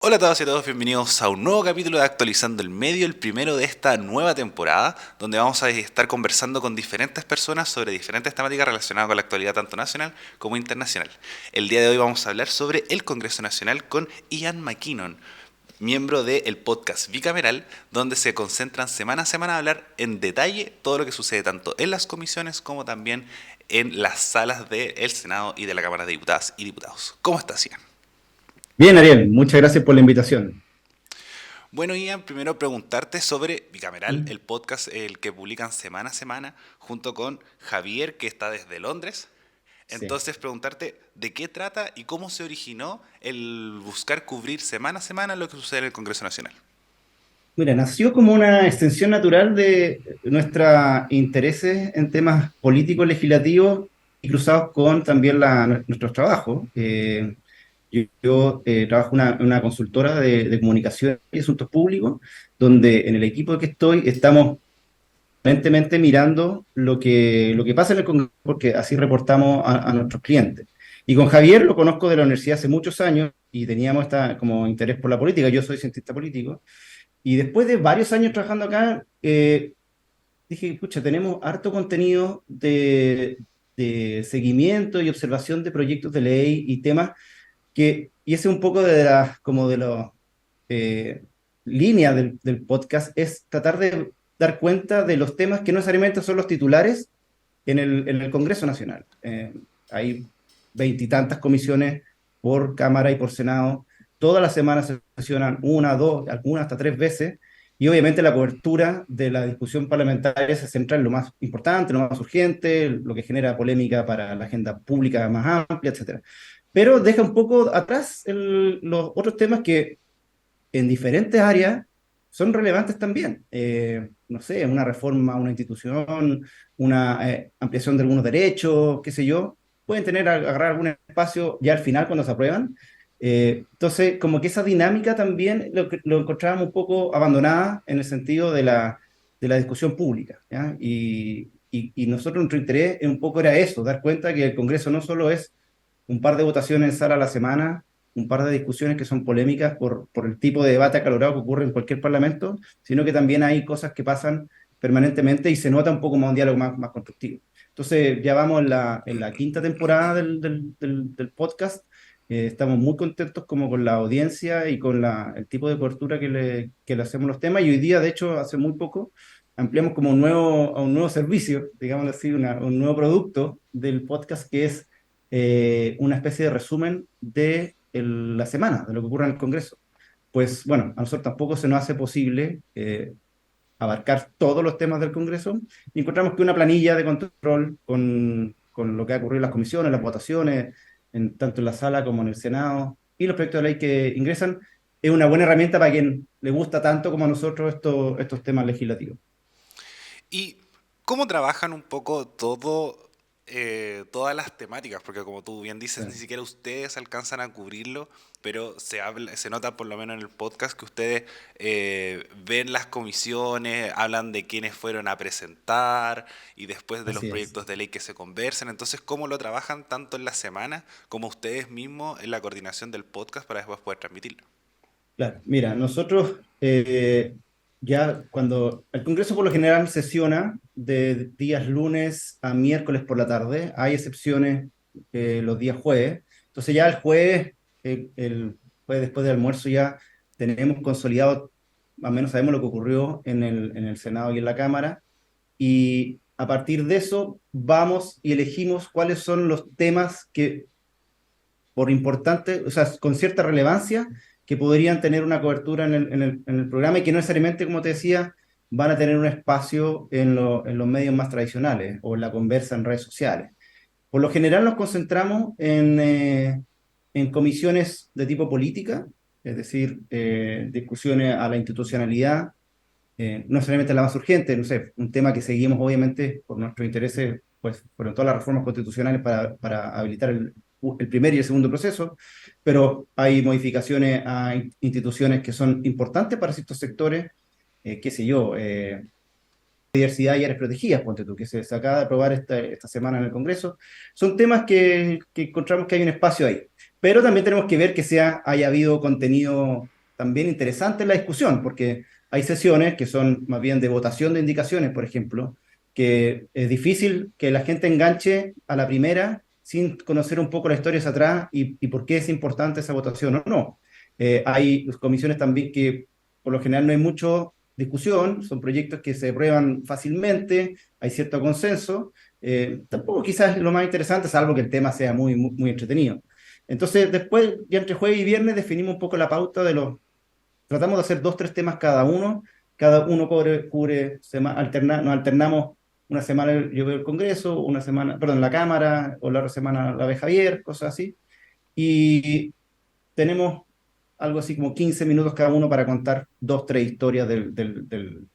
Hola a todos y a todos, bienvenidos a un nuevo capítulo de Actualizando el Medio, el primero de esta nueva temporada, donde vamos a estar conversando con diferentes personas sobre diferentes temáticas relacionadas con la actualidad tanto nacional como internacional. El día de hoy vamos a hablar sobre el Congreso Nacional con Ian McKinnon, miembro del podcast Bicameral, donde se concentran semana a semana a hablar en detalle todo lo que sucede tanto en las comisiones como también en las salas del Senado y de la Cámara de Diputadas y Diputados. ¿Cómo estás, Ian? Bien, Ariel, muchas gracias por la invitación. Bueno, Ian, primero preguntarte sobre Bicameral, ¿Mm? el podcast el que publican semana a semana junto con Javier, que está desde Londres. Sí. Entonces, preguntarte de qué trata y cómo se originó el buscar cubrir semana a semana lo que sucede en el Congreso Nacional. Mira, nació como una extensión natural de nuestros intereses en temas políticos, legislativos y cruzados con también nuestros trabajos. Yo trabajo en una consultora de comunicación y asuntos públicos, donde en el equipo que estoy estamos permanentemente mirando lo que pasa en el Congreso, porque así reportamos a nuestros clientes. Y con Javier lo conozco de la universidad hace muchos años y teníamos como interés por la política. Yo soy cientista político. Y después de varios años trabajando acá, dije, pucha, tenemos harto contenido de seguimiento y observación de proyectos de ley y temas y ese es un poco de las eh, líneas del podcast, es tratar de dar cuenta de los temas que no necesariamente son los titulares en el Congreso Nacional. Hay veintitantas comisiones por Cámara y por Senado. Todas las semanas se sesionan una, dos, algunas hasta tres veces. Y obviamente la cobertura de la discusión parlamentaria se centra en lo más importante, lo más urgente, lo que genera polémica para la agenda pública más amplia, etcétera. Pero deja un poco atrás los otros temas que en diferentes áreas son relevantes también. No sé, una reforma a una institución, una ampliación de algunos derechos, qué sé yo, pueden agarrar algún espacio ya al final cuando se aprueban. Entonces, como que esa dinámica también lo encontrábamos un poco abandonada en el sentido de la discusión pública, ¿ya? Y nosotros, nuestro interés un poco era eso, dar cuenta que el Congreso no solo es un par de votaciones en sala a la semana, un par de discusiones que son polémicas por el tipo de debate acalorado que ocurre en cualquier parlamento, sino que también hay cosas que pasan permanentemente y se nota un poco más un diálogo más constructivo. Entonces, ya vamos en la quinta temporada del podcast. Estamos muy contentos como con la audiencia y con el tipo de cobertura que le hacemos a los temas. Y hoy día, de hecho, hace muy poco, ampliamos como a un nuevo servicio, digamos así, un nuevo producto del podcast que es una especie de resumen de la semana, de lo que ocurre en el Congreso. Pues bueno, a nosotros tampoco se nos hace posible abarcar todos los temas del Congreso y encontramos que una planilla de control con lo que ha ocurrido en las comisiones, las votaciones, tanto en la sala como en el Senado y los proyectos de ley que ingresan es una buena herramienta para quien le gusta tanto como a nosotros estos temas legislativos. ¿Y cómo trabajan un poco todas las temáticas? Porque como tú bien dices, ni Claro. siquiera ustedes alcanzan a cubrirlo, pero se nota por lo menos en el podcast que ustedes ven las comisiones, hablan de quiénes fueron a presentar y después de los Así es. proyectos de ley que se conversan. Entonces, ¿cómo lo trabajan tanto en la semana como ustedes mismos en la coordinación del podcast para después poder transmitirlo? Claro, mira, nosotros ya cuando el Congreso por lo general sesiona de días lunes a miércoles por la tarde, hay excepciones los días jueves, entonces ya el jueves, el jueves después del almuerzo ya tenemos consolidado, más o menos sabemos lo que ocurrió en el Senado y en la Cámara, y a partir de eso vamos y elegimos cuáles son los temas que por importante, o sea, con cierta relevancia, que podrían tener una cobertura en el programa y que no necesariamente, como te decía, van a tener un espacio en los medios más tradicionales o en la conversa en redes sociales. Por lo general nos concentramos en comisiones de tipo política, es decir, discusiones a la institucionalidad, no necesariamente la más urgente, no sé, un tema que seguimos obviamente por nuestros intereses, pues fueron todas las reformas constitucionales para habilitar el primer y el segundo proceso, pero hay modificaciones a instituciones que son importantes para ciertos sectores, qué sé yo, diversidad y áreas protegidas, ponte tú, que se acaba de aprobar esta semana en el Congreso. Son temas que encontramos que hay un espacio ahí. Pero también tenemos que ver que haya habido contenido también interesante la discusión, porque hay sesiones que son más bien de votación de indicaciones, por ejemplo, que es difícil que la gente enganche a la primera sin conocer un poco la historia hacia atrás y por qué es importante esa votación o no. Hay comisiones también que por lo general no hay mucha discusión, son proyectos que se aprueban fácilmente, hay cierto consenso, tampoco quizás es lo más interesante, salvo que el tema sea muy entretenido. Entonces, después, ya entre jueves y viernes, definimos un poco la pauta de los. Tratamos de hacer dos, tres temas cada uno cubre nos alternamos una semana yo veo el Congreso, una semana, perdón, la Cámara, o la otra semana la ve Javier, cosas así. Y tenemos algo así como 15 minutos cada uno para contar dos, tres historias del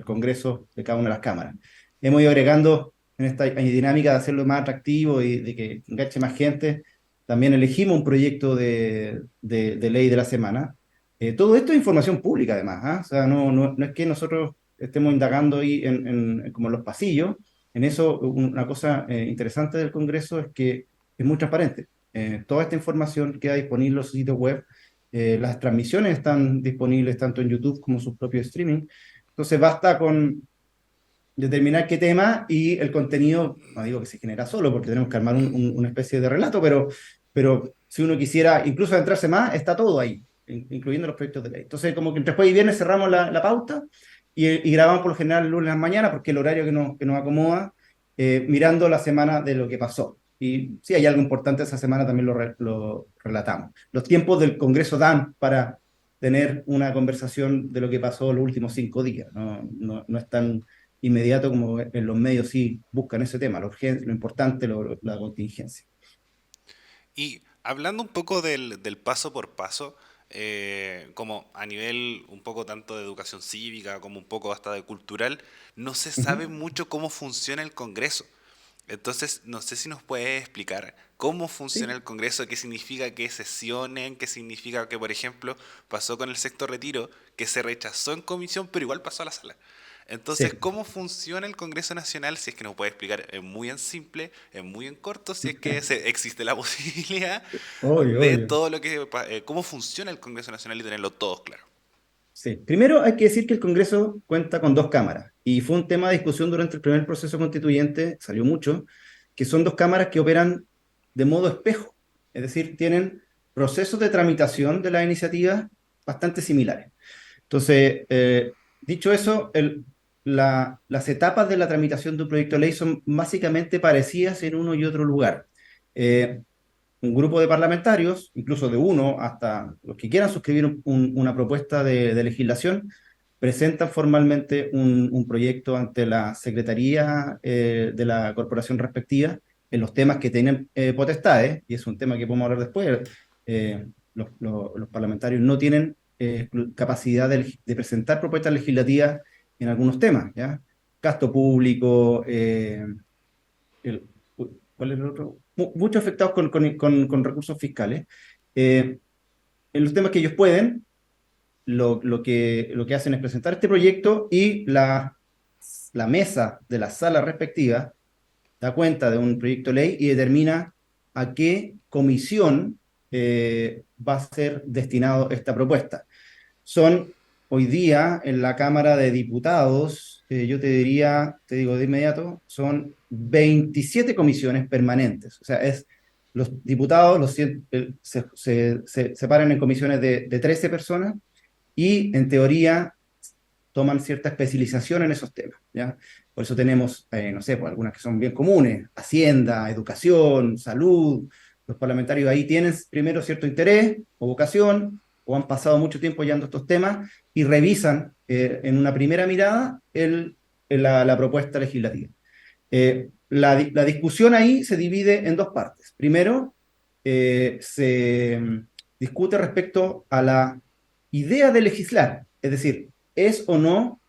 Congreso de cada una de las cámaras. Hemos ido agregando en esta dinámica de hacerlo más atractivo y de que enganche más gente. También elegimos un proyecto de ley de la semana. Todo esto es información pública, además, ¿ah? O sea, no es que nosotros estemos indagando ahí como en los pasillos. En eso, una cosa interesante del Congreso es que es muy transparente. Toda esta información queda disponible en los sitios web. Las transmisiones están disponibles tanto en YouTube como en sus propios streaming. Entonces basta con determinar qué tema y el contenido, no digo que se genera solo porque tenemos que armar una especie de relato, pero si uno quisiera incluso adentrarse más, está todo ahí, incluyendo los proyectos de ley. Entonces como que entre jueves y viernes cerramos la pauta y grabamos por lo general el lunes a la mañana porque es el horario que nos acomoda, mirando la semana de lo que pasó. Y si hay algo importante esa semana también lo relatamos. Los tiempos del Congreso dan para tener una conversación de lo que pasó los últimos 5 días. No es tan inmediato como en los medios sí buscan ese tema, lo importante, la contingencia. Y hablando un poco del paso por paso, como a nivel un poco tanto de educación cívica como un poco hasta de cultural, no se sabe Ujú. mucho cómo funciona el Congreso. Entonces, no sé si nos puedes explicar cómo funciona Sí, el Congreso, qué significa que sesionen, qué significa que, por ejemplo, pasó con el sexto retiro, que se rechazó en comisión, pero igual pasó a la sala. Entonces, sí. ¿cómo funciona el Congreso Nacional? Si es que nos puede explicar muy en simple, muy en corto, si es que existe la posibilidad Obvio, de obvio. todo lo que, cómo funciona el Congreso Nacional y tenerlo todos claro. Sí. Primero hay que decir que el Congreso cuenta con dos cámaras y fue un tema de discusión durante el primer proceso constituyente, salió mucho, que son dos cámaras que operan de modo espejo, es decir, tienen procesos de tramitación de las iniciativas bastante similares. Entonces, dicho eso, las etapas de la tramitación de un proyecto de ley son básicamente parecidas en uno y otro lugar. Eh, un grupo de parlamentarios, incluso de uno hasta los que quieran suscribir una propuesta de legislación, presentan formalmente un proyecto ante la Secretaría de la corporación respectiva en los temas que tienen potestades, y es un tema que podemos hablar después. Los parlamentarios no tienen capacidad de presentar propuestas legislativas en algunos temas, ¿ya? Gasto público, el, ¿cuál es el otro? Muchos afectados con recursos fiscales. Eh, en los temas que ellos pueden, lo que hacen es presentar este proyecto y la mesa de la sala respectiva da cuenta de un proyecto de ley y determina a qué comisión va a ser destinado esta propuesta. Son hoy día en la Cámara de Diputados, yo te digo de inmediato, son 27 comisiones permanentes. O sea, los diputados se separan en comisiones de 13 personas y en teoría toman cierta especialización en esos temas, ¿ya? Por eso tenemos, no sé, pues, algunas que son bien comunes: Hacienda, Educación, Salud. Los parlamentarios ahí tienen primero cierto interés o vocación, o han pasado mucho tiempo llevando estos temas y revisan en una primera mirada la propuesta legislativa. La discusión ahí se divide en dos partes. Primero, se discute respecto a la idea de legislar, es decir, ¿es o no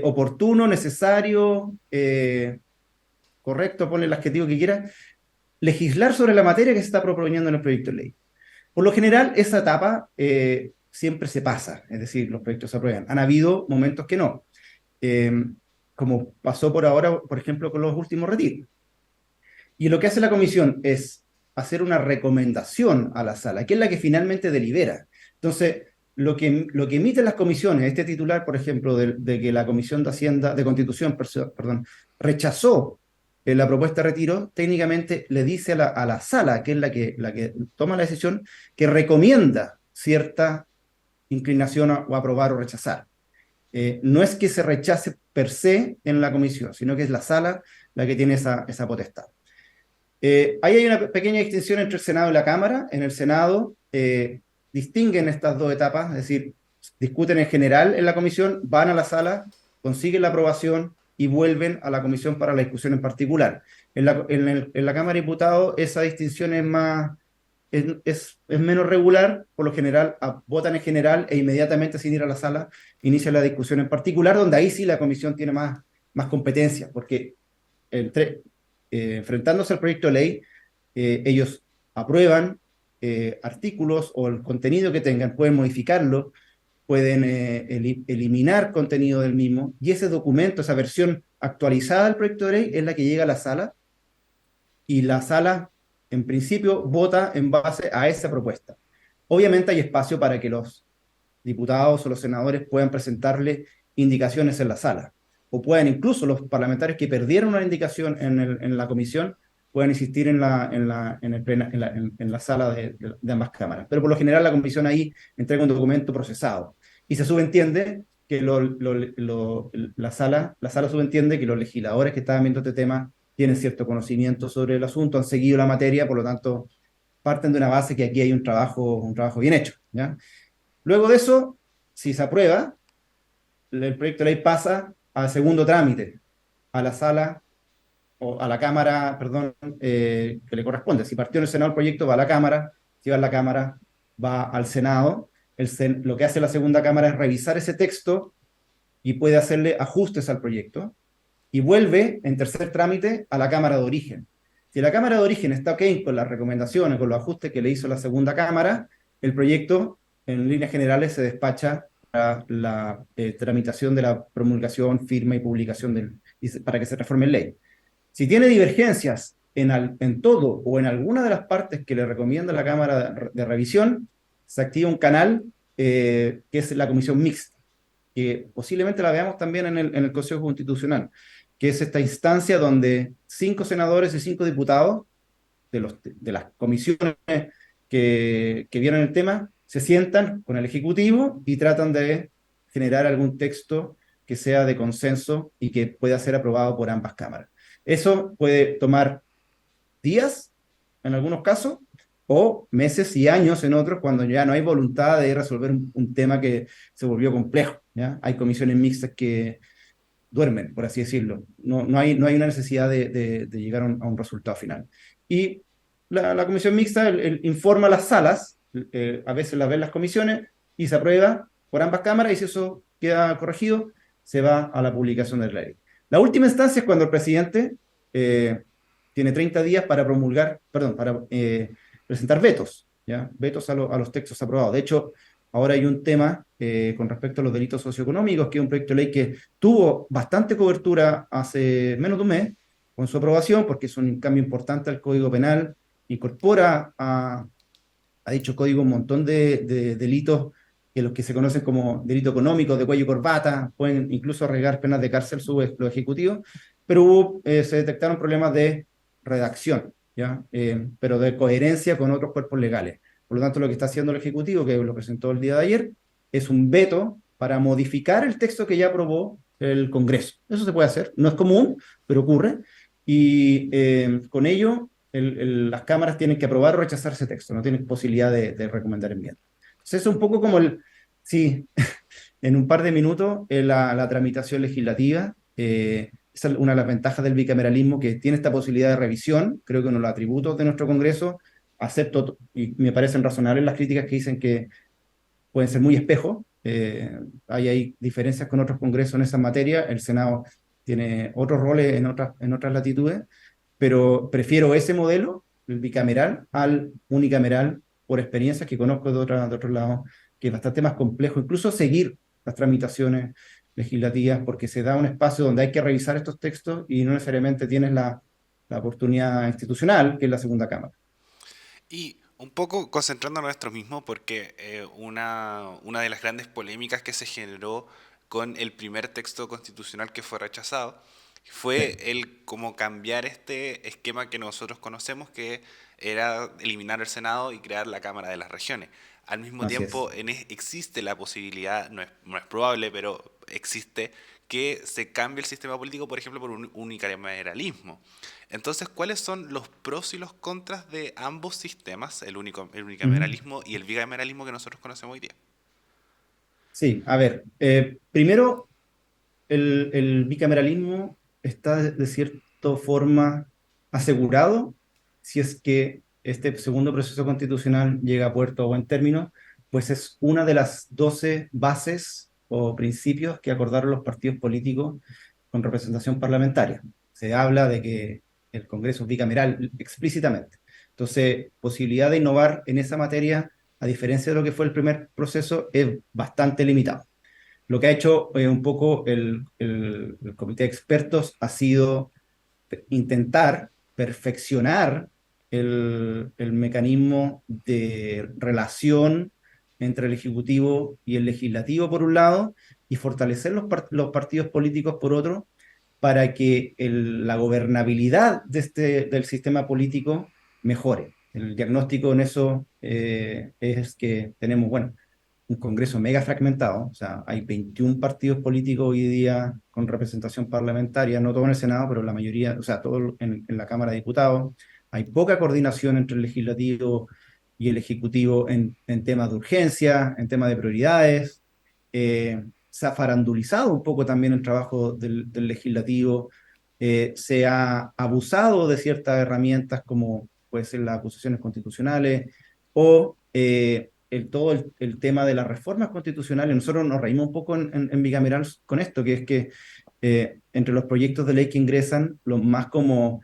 oportuno, necesario, correcto, ponle el adjetivo que quiera, legislar sobre la materia que se está proponiendo en el proyecto de ley? Por lo general, esa etapa siempre se pasa, es decir, los proyectos se aprueban. Han habido momentos que no, eh, como pasó por ahora, por ejemplo, con los últimos retiros. Y lo que hace la comisión es hacer una recomendación a la sala, que es la que finalmente delibera. Entonces, lo que emiten las comisiones, este titular, por ejemplo, de que la Comisión de Hacienda, de Constitución, perdón, rechazó la propuesta de retiro, técnicamente le dice a la sala, que es la que toma la decisión, que recomienda cierta inclinación o aprobar o rechazar. No es que se rechace per se en la comisión, sino que es la sala la que tiene esa potestad. Ahí hay una pequeña distinción entre el Senado y la Cámara. En el Senado distinguen estas dos etapas, es decir, discuten en general en la comisión, van a la sala, consiguen la aprobación y vuelven a la comisión para la discusión en particular. En la Cámara de Diputados esa distinción es menos regular, por lo general votan en general e inmediatamente sin ir a la sala inicia la discusión en particular, donde ahí sí la comisión tiene más competencia, porque entre, enfrentándose al proyecto de ley, ellos aprueban artículos o el contenido que tengan, pueden modificarlo, pueden eliminar contenido del mismo, y ese documento, esa versión actualizada del proyecto de ley es la que llega a la sala, y la sala, en principio, vota en base a esa propuesta. Obviamente hay espacio para que los diputados o los senadores puedan presentarle indicaciones en la sala, o puedan incluso los parlamentarios que perdieron una indicación en la comisión, puedan insistir en la sala de ambas cámaras. Pero por lo general la comisión ahí entrega un documento procesado. Y se subentiende que la sala subentiende que los legisladores que estaban viendo este tema tienen cierto conocimiento sobre el asunto, han seguido la materia, por lo tanto, parten de una base que aquí hay un trabajo bien hecho, ¿ya? Luego de eso, si se aprueba, el proyecto de ley pasa al segundo trámite, a la sala o a la Cámara, perdón, que le corresponde. Si partió en el Senado el proyecto, va a la Cámara, si va a la Cámara, va al Senado. Lo que hace la segunda Cámara es revisar ese texto y puede hacerle ajustes al proyecto y vuelve en tercer trámite a la Cámara de Origen. Si la Cámara de Origen está ok con las recomendaciones, con los ajustes que le hizo la segunda Cámara, el proyecto en líneas generales se despacha para la tramitación de la promulgación, firma y publicación para que se reforme en ley. Si tiene divergencias en todo o en alguna de las partes que le recomienda la Cámara de Revisión, se activa un canal que es la comisión mixta, que posiblemente la veamos también en el Consejo Constitucional, que es esta instancia donde 5 senadores y 5 diputados de las comisiones que vieron el tema se sientan con el Ejecutivo y tratan de generar algún texto que sea de consenso y que pueda ser aprobado por ambas cámaras. Eso puede tomar días en algunos casos o meses y años en otros cuando ya no hay voluntad de resolver un tema que se volvió complejo, ¿ya? Hay comisiones mixtas que duermen, por así decirlo. No hay una necesidad de llegar a un resultado final. Y la comisión mixta informa a las salas, a veces las ven las comisiones, y se aprueba por ambas cámaras, y si eso queda corregido, se va a la publicación de la ley. La última instancia es cuando el presidente tiene 30 días para promulgar, perdón, para presentar vetos, ¿ya? Vetos a los textos aprobados. De hecho, ahora hay un tema con respecto a los delitos socioeconómicos, que es un proyecto de ley que tuvo bastante cobertura hace menos de un mes con su aprobación, porque es un cambio importante al Código Penal, incorpora a dicho código un montón de delitos que los que se conocen como delitos económicos, de cuello y corbata, pueden incluso arriesgar penas de cárcel los ejecutivos, pero se detectaron problemas de redacción, ¿ya? Pero de coherencia con otros cuerpos legales. Por lo tanto, lo que está haciendo el Ejecutivo, que lo presentó el día de ayer, es un veto para modificar el texto que ya aprobó el Congreso. Eso se puede hacer, no es común, pero ocurre, y con ello las cámaras tienen que aprobar o rechazar ese texto, no tienen posibilidad de recomendar enmiendas. Entonces, es un poco como sí, en un par de minutos, la tramitación legislativa. Esa es una de las ventajas del bicameralismo, que tiene esta posibilidad de revisión. Creo que uno de los atributos de nuestro Congreso, acepto y me parecen razonables las críticas que dicen que pueden ser muy espejos. Hay diferencias con otros congresos en esa materia. El Senado tiene otros roles en otras latitudes, pero prefiero ese modelo, el bicameral, al unicameral, por experiencias que conozco de otros lados, que es bastante más complejo, incluso seguir las tramitaciones legislativas, porque se da un espacio donde hay que revisar estos textos y no necesariamente tienes la oportunidad institucional, que es la segunda cámara. Y Un poco concentrándonos en nuestro mismo, porque una de las grandes polémicas que se generó con el primer texto constitucional que fue rechazado fue Sí, el cómo cambiar este esquema que nosotros conocemos, que era eliminar el Senado y crear la Cámara de las Regiones. Al mismo así es. tiempo, existe la posibilidad, no es probable, pero existe que se cambie el sistema político, por ejemplo, por un unicameralismo. Entonces, ¿cuáles son los pros y los contras de ambos sistemas, el Ujú. unicameralismo y el bicameralismo que nosotros conocemos hoy día? Sí, a ver, primero, el bicameralismo está de cierta forma asegurado si es que este segundo proceso constitucional llega a puerto a buen término, pues es una de las 12 bases o principios que acordaron los partidos políticos con representación parlamentaria. Se habla de que el Congreso es bicameral explícitamente. Entonces, posibilidad de innovar en esa materia, a diferencia de lo que fue el primer proceso, es bastante limitado. Lo que ha hecho un poco el comité de expertos ha sido intentar perfeccionar el mecanismo de relación entre el Ejecutivo y el Legislativo, por un lado, y fortalecer los partidos políticos, por otro, para que la gobernabilidad del sistema político mejore. El diagnóstico en eso es que tenemos, bueno, un Congreso mega fragmentado, o sea, hay 21 partidos políticos hoy día con representación parlamentaria, no todo en el Senado, pero la mayoría, o sea, todo en la Cámara de Diputados. Hay poca coordinación entre el legislativo y el ejecutivo en temas de urgencia, en temas de prioridades. Se ha farandulizado un poco también el trabajo del legislativo. Se ha abusado de ciertas herramientas como puede ser las acusaciones constitucionales o todo el tema de las reformas constitucionales. Nosotros nos reímos un poco en Bicameral con esto, que es que entre los proyectos de ley que ingresan, los más como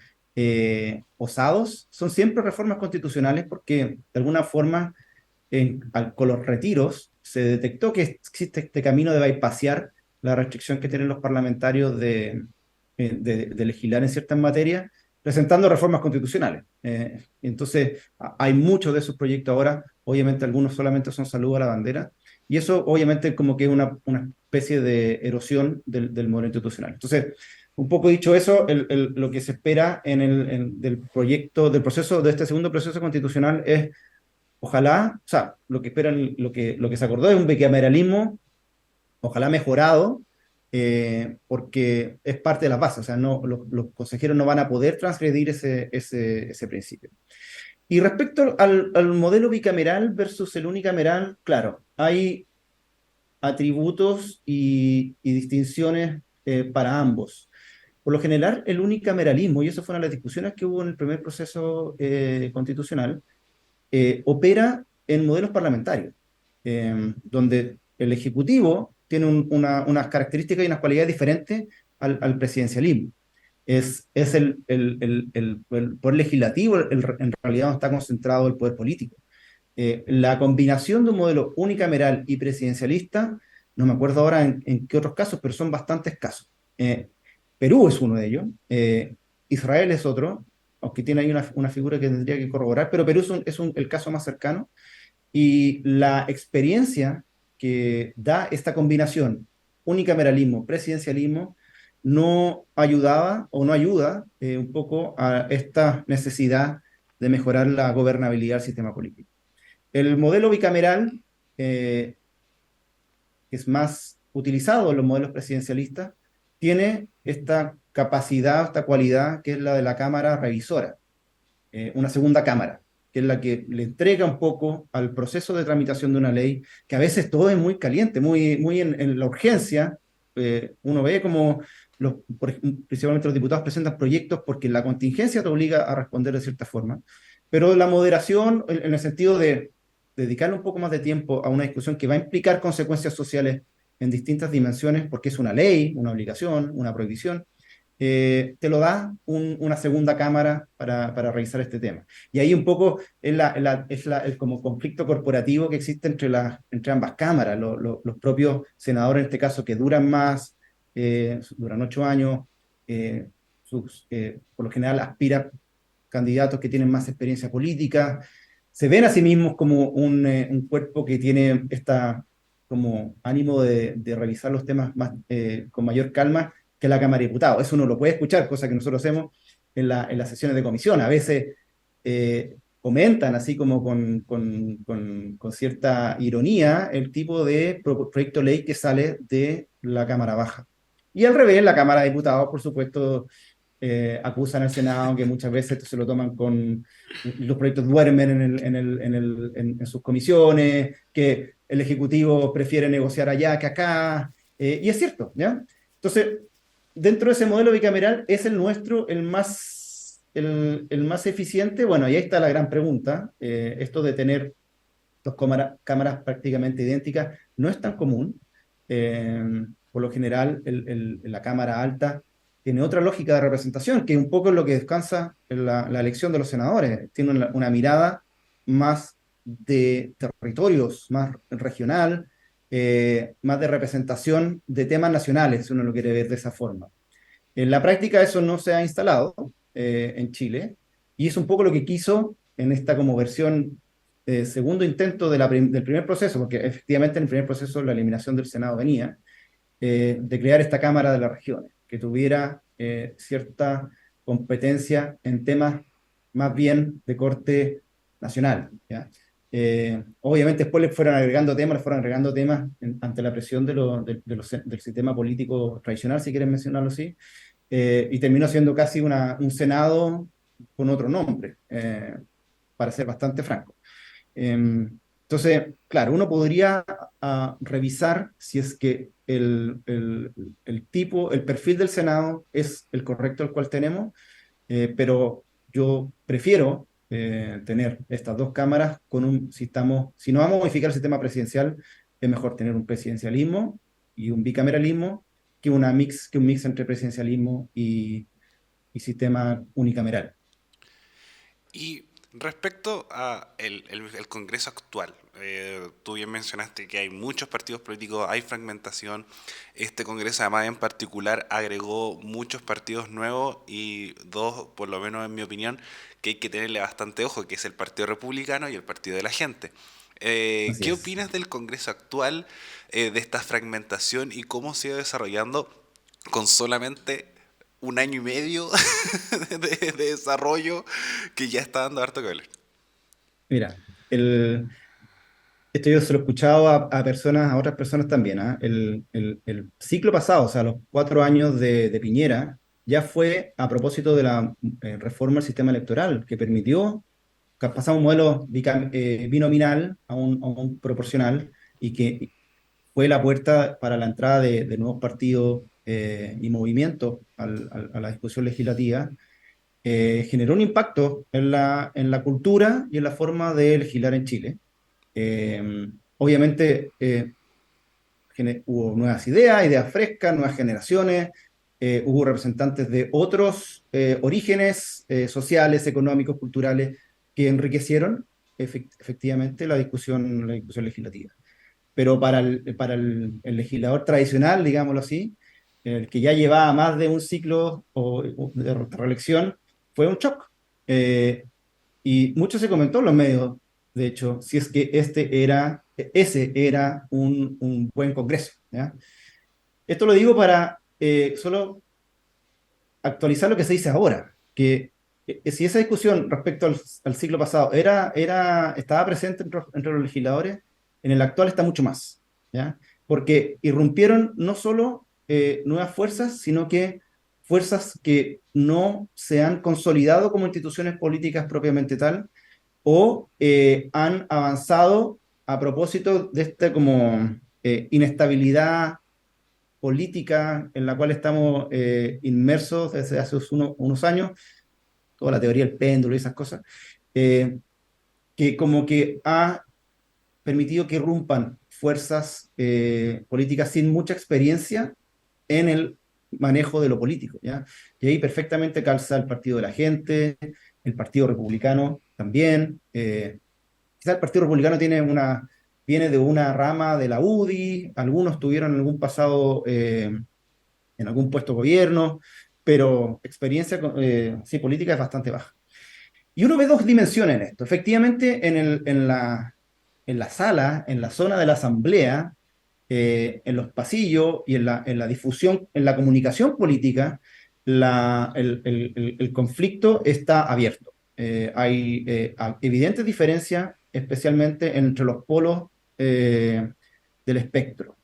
osados son siempre reformas constitucionales porque de alguna forma con los retiros se detectó que existe este camino de bypassar la restricción que tienen los parlamentarios de legislar en ciertas materias, presentando reformas constitucionales. Entonces, hay muchos de esos proyectos ahora, obviamente algunos solamente son saludo a la bandera, y eso obviamente como que es una especie de erosión del modelo institucional. Entonces, un poco dicho eso, lo que se espera del proyecto, del proceso, de este segundo proceso constitucional es ojalá, o sea, lo que esperan, lo que se acordó es un bicameralismo, ojalá mejorado, porque es parte de las bases, o sea, no, los consejeros no van a poder transgredir ese principio. Y respecto al modelo bicameral versus el unicameral, claro, hay atributos y distinciones para ambos. Por lo general, el unicameralismo, y eso fue una de las discusiones que hubo en el primer proceso constitucional, opera en modelos parlamentarios, donde el Ejecutivo tiene unas características y unas cualidades diferentes al presidencialismo. Es el poder legislativo, en realidad no está concentrado el poder político. La combinación de un modelo unicameral y presidencialista, no me acuerdo ahora en qué otros casos, pero son bastantes casos. Perú es uno de ellos, Israel es otro, aunque tiene ahí una figura que tendría que corroborar, pero Perú el caso más cercano, y la experiencia que da esta combinación, unicameralismo, presidencialismo, no ayudaba o no ayuda un poco a esta necesidad de mejorar la gobernabilidad del sistema político. El modelo bicameral, que es más utilizado en los modelos presidencialistas, tiene esta capacidad, esta cualidad que es la de la Cámara Revisora, una segunda Cámara, que es la que le entrega un poco al proceso de tramitación de una ley, que a veces todo es muy caliente, muy en la urgencia. Uno ve como principalmente los diputados presentan proyectos porque la contingencia te obliga a responder de cierta forma, pero la moderación en el sentido de dedicarle un poco más de tiempo a una discusión que va a implicar consecuencias sociales en distintas dimensiones, porque es una ley, una obligación, una prohibición, te lo da una segunda cámara para revisar este tema. Y ahí un poco es el como conflicto corporativo que existe entre ambas cámaras. Los propios senadores, en este caso, que duran más, duran 8 años, por lo general aspiran candidatos que tienen más experiencia política. se ven a sí mismos como un cuerpo que tiene esta como ánimo de revisar los temas más, con mayor calma que la Cámara de Diputados. Eso uno lo puede escuchar, cosa que nosotros hacemos en las sesiones de comisión. A veces comentan así como con cierta ironía el tipo de proyecto de ley que sale de la Cámara Baja. Y al revés, la Cámara de Diputados, por supuesto, acusan al Senado que muchas veces esto se lo toman con los proyectos duermen en sus comisiones, que el Ejecutivo prefiere negociar allá que acá, y es cierto, ¿ya? Entonces, dentro de ese modelo bicameral, ¿es el nuestro el más eficiente? Bueno, y ahí está la gran pregunta. Esto de tener dos cámaras prácticamente idénticas no es tan común. Por lo general, la cámara alta tiene otra lógica de representación, que un poco es lo que descansa en la elección de los senadores. Tiene una mirada más de territorios, más regional, más de representación de temas nacionales, si uno lo quiere ver de esa forma. En la práctica eso no se ha instalado en Chile y es un poco lo que quiso en esta como versión segundo intento del primer proceso, porque efectivamente en el primer proceso la eliminación del Senado venía, de crear esta Cámara de las Regiones, que tuviera cierta competencia en temas más bien de corte nacional. ¿Ya? Obviamente después le fueron agregando temas ante la presión del sistema político tradicional, si quieren mencionarlo así, y terminó siendo casi un Senado con otro nombre, para ser bastante franco. Entonces, claro, uno podría revisar si es que el perfil del Senado es el correcto el cual tenemos, pero yo prefiero tener estas dos cámaras si no vamos a modificar el sistema presidencial, es mejor tener un presidencialismo y un bicameralismo que un mix entre presidencialismo y sistema unicameral. Y respecto a el Congreso actual, tú bien mencionaste que hay muchos partidos políticos, hay fragmentación. Este Congreso además en particular agregó muchos partidos nuevos y dos, por lo menos en mi opinión, que hay que tenerle bastante ojo, que es el Partido Republicano y el Partido de la Gente. Así ¿Qué es. opinas del Congreso actual, de esta fragmentación y cómo se ha ido desarrollando con solamente un año y medio de desarrollo que ya está dando harto que hablar? Mira, esto yo se lo he escuchado a otras personas también. ¿Ah? El ciclo pasado, o sea, los 4 años de Piñera, ya fue a propósito de la reforma del sistema electoral, que permitió que pasamos un modelo binominal a un proporcional y que fue la puerta para la entrada de nuevos partidos y movimientos a la discusión legislativa. Generó un impacto en la cultura y en la forma de legislar en Chile. Obviamente hubo nuevas ideas, ideas frescas, nuevas generaciones, hubo representantes de otros orígenes sociales, económicos, culturales, que enriquecieron efectivamente la discusión legislativa. Pero para el legislador tradicional, digámoslo así, el que ya llevaba más de un ciclo de reelección, fue un shock. Y mucho se comentó en los medios, de hecho, si es que ese era un buen Congreso. ¿Ya? Esto lo digo para solo actualizar lo que se dice ahora, que si esa discusión respecto al siglo pasado estaba presente entre los legisladores, en el actual está mucho más, ¿ya? Porque irrumpieron no solo nuevas fuerzas, sino que fuerzas que no se han consolidado como instituciones políticas propiamente tal, o han avanzado a propósito de esta como inestabilidad política en la cual estamos inmersos desde hace unos años, toda la teoría del péndulo y esas cosas, eh, que como que ha permitido que irrumpan fuerzas políticas sin mucha experiencia en el manejo de lo político, ¿ya? Y ahí perfectamente calza el Partido de la Gente, el Partido Republicano también. Quizá el Partido Republicano viene de una rama de la UDI, algunos tuvieron algún pasado en algún puesto de gobierno, pero experiencia sí, política es bastante baja. Y uno ve dos dimensiones en esto. Efectivamente, en la sala, en la zona de la asamblea, en los pasillos y en la difusión, en la comunicación política, el conflicto está abierto. Hay evidentes diferencias, especialmente entre los polos del espectro.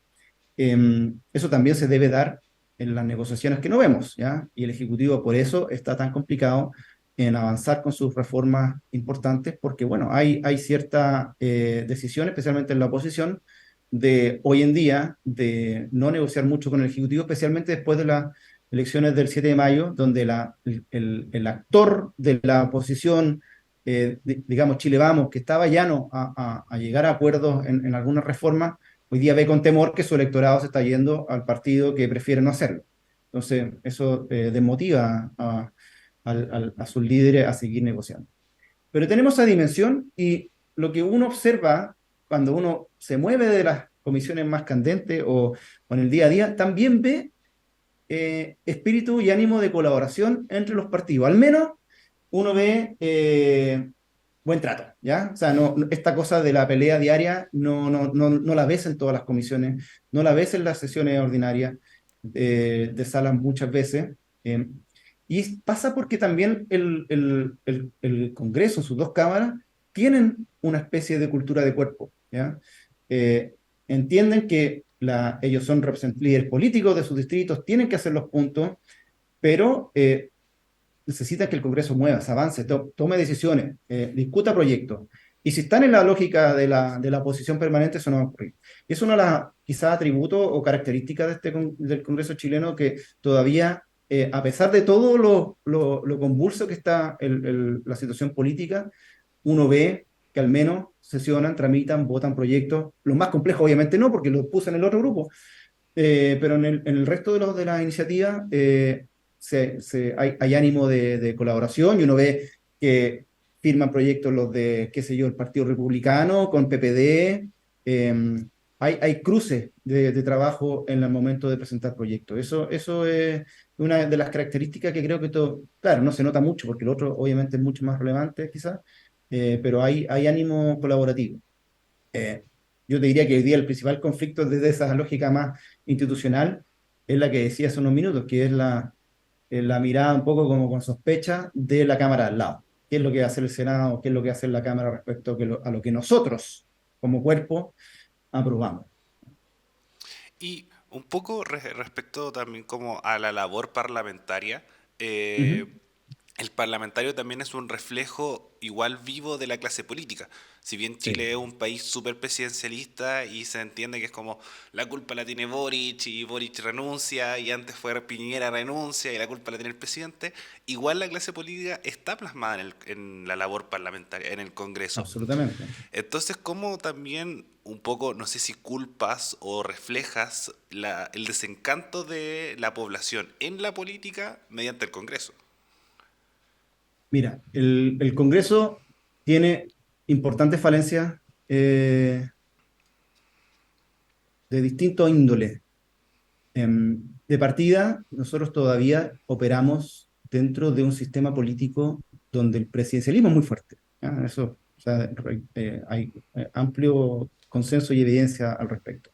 Eso también se debe dar en las negociaciones que no vemos, ¿ya? Y el Ejecutivo por eso está tan complicado en avanzar con sus reformas importantes, porque, bueno, hay cierta decisión, especialmente en la oposición, de hoy en día, de no negociar mucho con el Ejecutivo, especialmente después de las elecciones del 7 de mayo, donde el actor de la oposición, digamos, Chile Vamos, que estaba llano a llegar a acuerdos en algunas reformas, hoy día ve con temor que su electorado se está yendo al partido que prefiere no hacerlo. Entonces, eso desmotiva a sus líderes a seguir negociando. Pero tenemos esa dimensión y lo que uno observa cuando uno se mueve de las comisiones más candentes o en el día a día, también ve espíritu y ánimo de colaboración entre los partidos. Al menos uno ve buen trato, ¿ya? O sea, esta cosa de la pelea diaria no la ves en todas las comisiones, no la ves en las sesiones ordinarias de salas muchas veces. Y pasa porque también el Congreso, sus dos cámaras, tienen una especie de cultura de cuerpo, ¿ya? Eh, entienden que ellos son líderes políticos de sus distritos, tienen que hacer los puntos, pero necesita que el Congreso mueva, se avance, tome decisiones, discuta proyectos. Y si están en la lógica de la oposición permanente, eso no va a ocurrir. Y es una de las, quizás, atributos o características del Congreso chileno que todavía, a pesar de todo lo convulso que está la situación política, uno ve que al menos sesionan, tramitan, votan proyectos. Los más complejos, obviamente no, porque los puse en el otro grupo, pero en el resto de las iniciativas hay ánimo de colaboración y uno ve que firman proyectos los de, qué sé yo, el Partido Republicano con PPD. Hay cruces de trabajo en el momento de presentar proyectos. Eso es una de las características que creo que todo, claro, no se nota mucho porque el otro obviamente es mucho más relevante quizás, pero hay ánimo colaborativo. Eh, yo te diría que hoy día el principal conflicto desde esa lógica más institucional es la que decía hace unos minutos, que es la mirada un poco como con sospecha de la Cámara al lado. ¿Qué es lo que hace el Senado? ¿Qué es lo que hace la Cámara respecto a lo que nosotros, como cuerpo, aprobamos? Y un poco respecto también como a la labor parlamentaria, Ujú. el parlamentario también es un reflejo igual vivo de la clase política. Si bien Sí, Chile es un país súper presidencialista y se entiende que es como la culpa la tiene Boric y Boric renuncia y antes fue Piñera renuncia y la culpa la tiene el presidente, igual la clase política está plasmada en la labor parlamentaria, en el Congreso. absolutamente. Entonces, ¿cómo también un poco, no sé si culpas o reflejas el desencanto de la población en la política mediante el Congreso? Mira, el Congreso tiene importantes falencias de distinto índole. De partida, nosotros todavía operamos dentro de un sistema político donde el presidencialismo es muy fuerte. ¿Ya? Eso, o sea, hay amplio consenso y evidencia al respecto.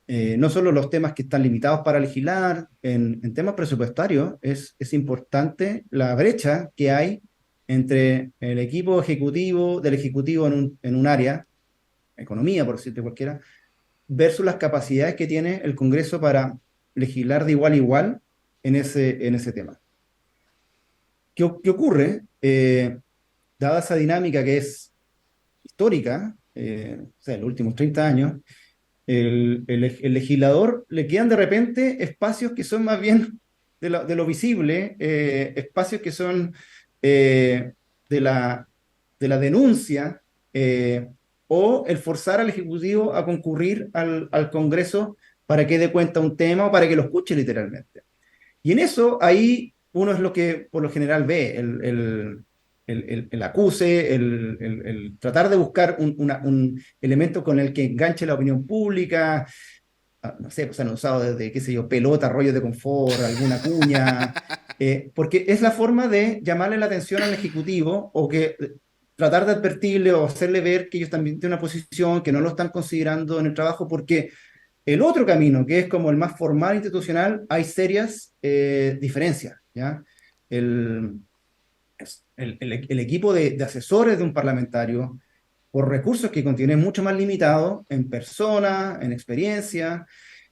No solo los temas que están limitados para legislar, en temas presupuestarios es importante la brecha que hay entre el equipo ejecutivo, del ejecutivo en un área, economía por decirte cualquiera, versus las capacidades que tiene el Congreso para legislar de igual a igual en ese tema. ¿Qué ocurre? Dada esa dinámica que es histórica, o sea, en los últimos 30 años, el legislador le quedan de repente espacios que son más bien de lo visible, espacios que son eh, de de la denuncia, eh, o el forzar al Ejecutivo a concurrir al Congreso para que dé cuenta un tema o para que lo escuche literalmente. Y en eso, ahí uno es lo que por lo general ve, el acuse, el tratar de buscar un elemento con el que enganche la opinión pública. No sé, pues han usado desde, qué sé yo, pelota, rollos de confort, alguna cuña. porque es la forma de llamarle la atención al Ejecutivo o que tratar de advertirle o hacerle ver que ellos también tienen una posición, que no lo están considerando en el trabajo, porque el otro camino, que es como el más formal institucional, hay serias diferencias, ¿ya? El, el equipo de asesores de un parlamentario, por recursos que contiene mucho más limitado en persona, en experiencia,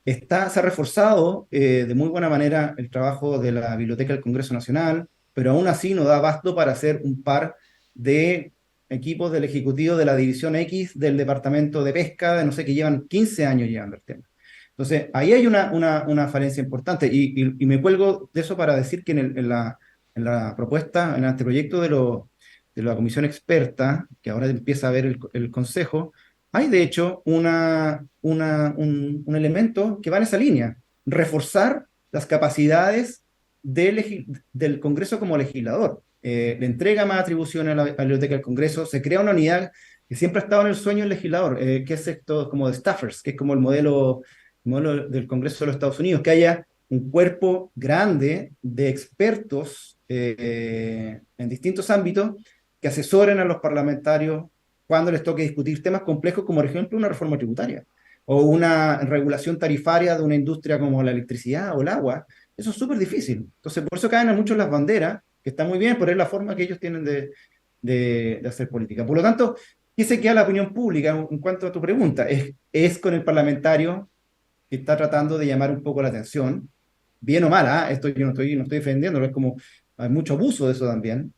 se ha reforzado de muy buena manera el trabajo de la Biblioteca del Congreso Nacional, pero aún así no da abasto para hacer un par de equipos del Ejecutivo de la División X del Departamento de Pesca, de no sé, que llevan 15 años llevando el tema. Entonces, ahí hay una falencia importante y me cuelgo de eso para decir que en la propuesta, en el anteproyecto de la comisión experta, que ahora empieza a ver el Consejo, hay de hecho un elemento que va en esa línea, reforzar las capacidades del Congreso como legislador. Le entrega más atribuciones a la Biblioteca del Congreso, se crea una unidad que siempre ha estado en el sueño del legislador, que es esto como de staffers, que es como el modelo del Congreso de los Estados Unidos, que haya un cuerpo grande de expertos en distintos ámbitos que asesoren a los parlamentarios cuando les toque discutir temas complejos como, por ejemplo, una reforma tributaria o una regulación tarifaria de una industria como la electricidad o el agua. Eso es súper difícil. Entonces, por eso caen a muchos las banderas, que está muy bien, pero es la forma que ellos tienen de hacer política. Por lo tanto, ¿qué se queda la opinión pública en cuanto a tu pregunta? Es con el parlamentario que está tratando de llamar un poco la atención, bien o mal, ¿ah? Esto yo no estoy defendiendo, es como hay mucho abuso de eso también.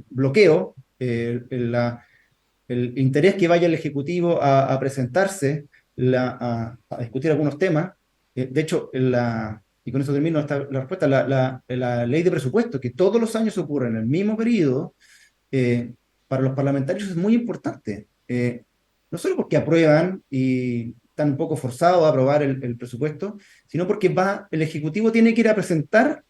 Bloqueo, el interés que vaya el Ejecutivo a presentarse, a discutir algunos temas. De hecho, y con eso termino la respuesta, la ley de presupuesto, que todos los años ocurre en el mismo periodo, eh, para los parlamentarios es muy importante. No solo porque aprueban y están un poco forzados a aprobar el presupuesto, sino porque el Ejecutivo tiene que ir a presentar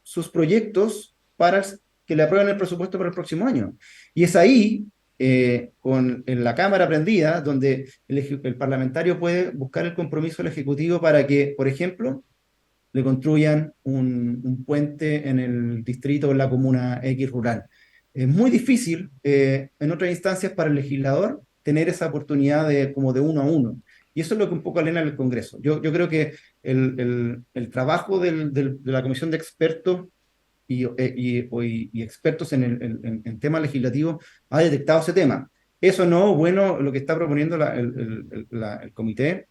sus proyectos para que le aprueben el presupuesto para el próximo año. Y es ahí, en la Cámara prendida, donde el parlamentario puede buscar el compromiso del Ejecutivo para que, por ejemplo, le construyan un puente en el distrito o en la comuna X rural. Es muy difícil en otras instancias para el legislador tener esa oportunidad como de uno a uno. Y eso es lo que un poco alena el Congreso. Yo creo que el trabajo de la comisión de expertos y expertos en temas legislativos ha detectado ese tema. Eso no, bueno, lo que está proponiendo el comité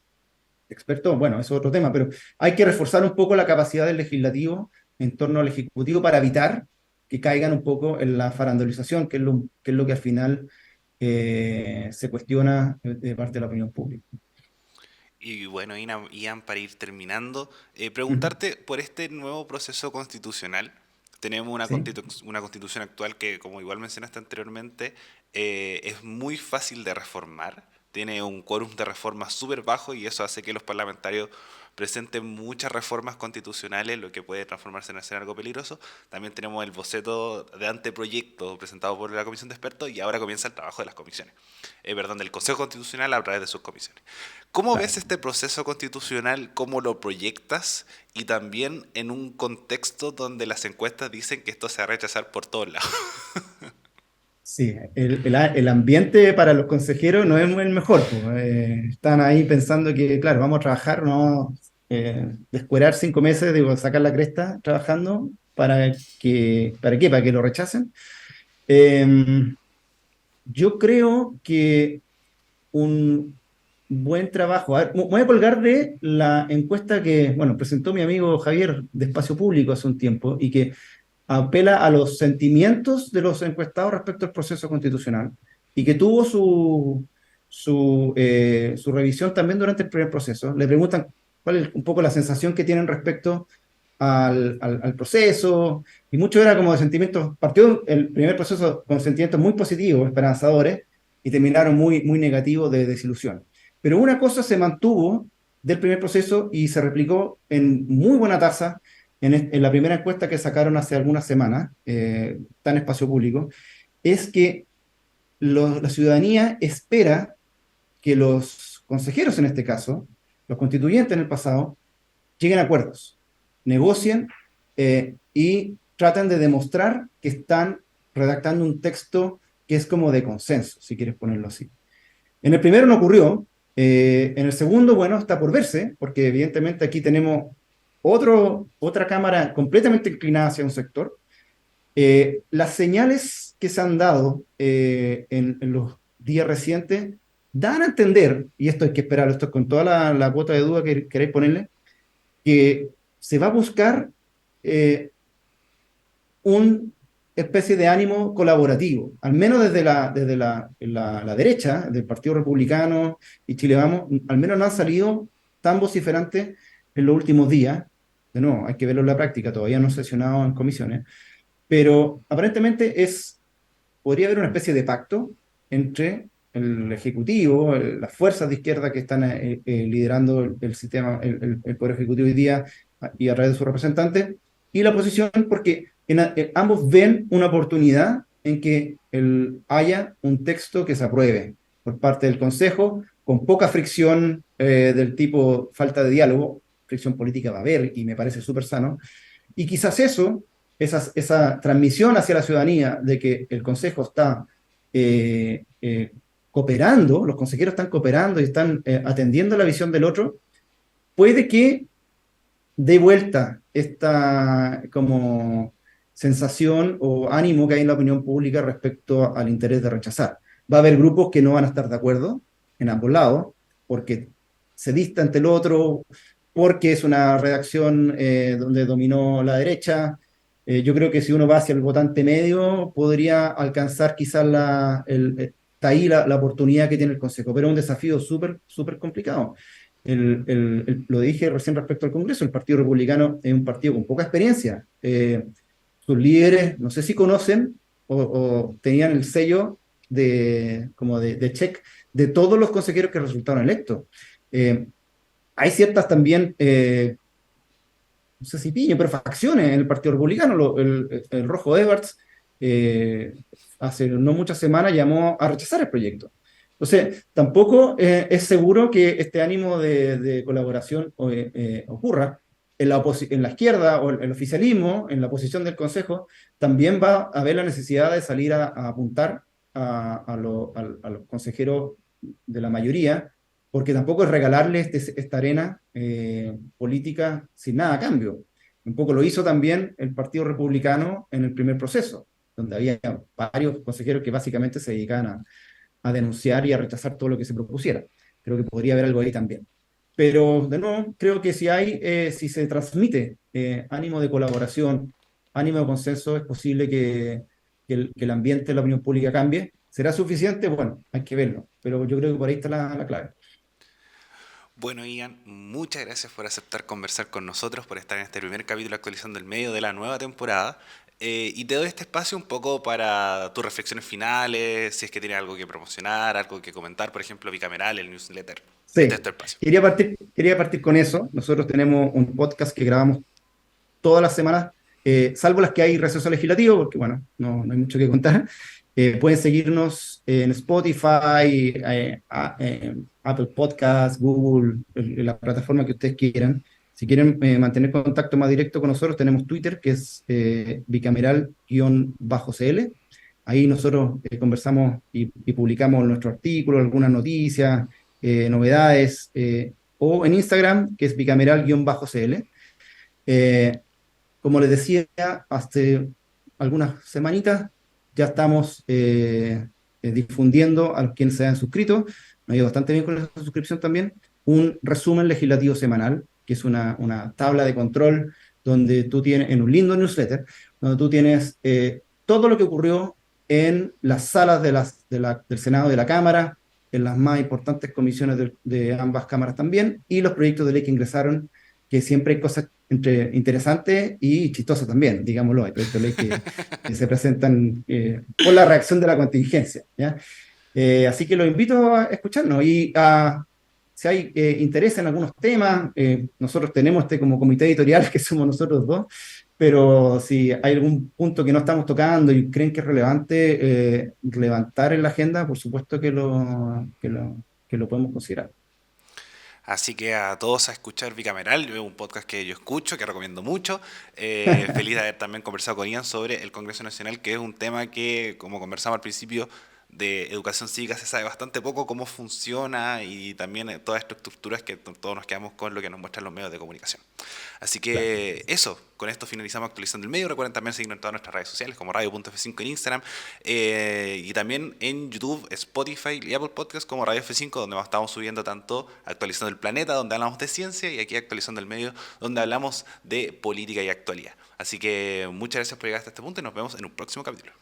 experto, bueno, eso es otro tema, pero hay que reforzar un poco la capacidad del legislativo en torno al ejecutivo para evitar que caigan un poco en la farandolización, que es lo que al final se cuestiona de parte de la opinión pública. Y bueno, Ian, para ir terminando, Ujú. preguntarte por este nuevo proceso constitucional. Tenemos Sí, una constitución actual que, como igual mencionaste anteriormente, es muy fácil de reformar. Tiene un quórum de reforma súper bajo y eso hace que los parlamentarios presenten muchas reformas constitucionales, lo que puede transformarse en hacer algo peligroso. También tenemos el boceto de anteproyecto presentado por la Comisión de Expertos y ahora comienza el trabajo de las comisiones. Perdón, del Consejo Constitucional a través de sus comisiones. ¿Cómo ves claro. este proceso constitucional? ¿Cómo lo proyectas? Y también en un contexto donde las encuestas dicen que esto se va a rechazar por todos lados. Sí, el ambiente para los consejeros no es el mejor, pues. Están ahí pensando que, claro, vamos a trabajar, no descuerar 5 meses, digo, sacar la cresta trabajando ¿para qué? Para que lo rechacen. Eh, yo creo que un buen trabajo. A ver, me voy a colgar de la encuesta que, bueno, presentó mi amigo Javier de Espacio Público hace un tiempo y que apela a los sentimientos de los encuestados respecto al proceso constitucional y que tuvo su revisión también durante el primer proceso. Le preguntan cuál es un poco la sensación que tienen respecto al proceso, y mucho era como de sentimientos, partió el primer proceso con sentimientos muy positivos, esperanzadores, y terminaron muy, muy negativos de desilusión. Pero una cosa se mantuvo del primer proceso y se replicó en muy buena tasa en la primera encuesta que sacaron hace algunas semanas, está en espacio público, es que la ciudadanía espera que los consejeros en este caso, los constituyentes en el pasado, lleguen a acuerdos, negocien y tratan de demostrar que están redactando un texto que es como de consenso, si quieres ponerlo así. En el primero no ocurrió. En el segundo, bueno, está por verse, porque evidentemente aquí tenemos otra cámara completamente inclinada hacia un sector. Las señales que se han dado en los días recientes dan a entender, y esto hay que esperarlo, esto con toda la cuota de duda que queréis ponerle, que se va a buscar eh, una especie de ánimo colaborativo, al menos desde la derecha, del Partido Republicano y Chile Vamos, al menos no han salido tan vociferantes en los últimos días. De nuevo, hay que verlo en la práctica, todavía no he sesionado en comisiones, pero aparentemente podría haber una especie de pacto entre el Ejecutivo, las fuerzas de izquierda que están liderando el sistema, el Poder Ejecutivo hoy día y a través de sus representantes, y la oposición, porque ambos ven una oportunidad en que haya un texto que se apruebe por parte del Consejo, con poca fricción del tipo falta de diálogo, fricción política va a haber y me parece súper sano, y quizás esa transmisión hacia la ciudadanía de que el Consejo está cooperando, los consejeros están cooperando y están atendiendo la visión del otro, puede que dé vuelta esta como sensación o ánimo que hay en la opinión pública respecto al interés de rechazar. Va a haber grupos que no van a estar de acuerdo en ambos lados, porque se dista ante el otro, porque es una redacción donde dominó la derecha. Yo creo que si uno va hacia el votante medio, podría alcanzar quizás está ahí la oportunidad que tiene el Consejo, pero es un desafío súper, súper complicado. Lo dije recién respecto al Congreso, el Partido Republicano es un partido con poca experiencia. Sus líderes, no sé si conocen o tenían el sello como de check de todos los consejeros que resultaron electos. Eh, Hay ciertas también, no sé si piña, pero facciones en el Partido Republicano. El Rojo Edwards eh, hace no muchas semanas llamó a rechazar el proyecto. Entonces, tampoco es seguro que este ánimo de colaboración ocurra. En la izquierda o el oficialismo, en la posición del Consejo, también va a haber la necesidad de salir a apuntar a los consejeros de la mayoría, porque tampoco es regalarle esta arena política sin nada a cambio. Un poco lo hizo también el Partido Republicano en el primer proceso, donde había varios consejeros que básicamente se dedicaban a denunciar y a rechazar todo lo que se propusiera. Creo que podría haber algo ahí también. Pero, de nuevo, creo que si se transmite ánimo de colaboración, ánimo de consenso, es posible que el ambiente de la opinión pública cambie. ¿Será suficiente? Bueno, hay que verlo. Pero yo creo que por ahí está la clave. Bueno, Ian, muchas gracias por aceptar conversar con nosotros, por estar en este primer capítulo actualizando el medio de la nueva temporada. Y te doy este espacio un poco para tus reflexiones finales, si es que tienes algo que promocionar, algo que comentar, por ejemplo, bicameral, el newsletter. Este es Sí, tu espacio. quería partir con eso. Nosotros tenemos un podcast que grabamos todas las semanas, salvo las que hay receso legislativo, porque bueno, no hay mucho que contar. Pueden seguirnos en Spotify, Apple Podcasts, Google, la plataforma que ustedes quieran. Si quieren mantener contacto más directo con nosotros, tenemos Twitter, que es bicameral-cl. Ahí nosotros conversamos y publicamos nuestros artículos, algunas noticias, novedades, o en Instagram, que es bicameral-cl. Eh, Como les decía, hace algunas semanitas ya estamos difundiendo a los quienes se han suscrito, me ha ido bastante bien con la suscripción también, un resumen legislativo semanal, que es una tabla de control donde tú tienes, en un lindo newsletter, donde tú tienes todo lo que ocurrió en las salas del Senado y de la Cámara, en las más importantes comisiones de ambas cámaras también, y los proyectos de ley que ingresaron, que siempre hay cosas interesantes y chistosas también, digámoslo. Hay proyectos de ley que se presentan por la reacción de la contingencia, ¿ya? Así que los invito a escucharnos y si hay interés en algunos temas, nosotros tenemos como comité editorial que somos nosotros dos, pero si hay algún punto que no estamos tocando y creen que es relevante levantar en la agenda, por supuesto que lo podemos considerar. Así que a todos a escuchar Bicameral, un podcast que yo escucho, que recomiendo mucho. Feliz de haber también conversado con Ian sobre el Congreso Nacional, que es un tema que, como conversamos al principio, de educación cívica se sabe bastante poco cómo funciona y también todas estas estructuras que todos nos quedamos con lo que nos muestran los medios de comunicación. Así Claro. que eso, con esto finalizamos actualizando el medio. Recuerden también seguirnos en todas nuestras redes sociales como radio.f5 en Instagram y también en YouTube, Spotify y Apple Podcasts como Radio F5, donde estamos subiendo tanto actualizando el planeta, donde hablamos de ciencia, y aquí actualizando el medio, donde hablamos de política y actualidad. Así que muchas gracias por llegar hasta este punto y nos vemos en un próximo capítulo.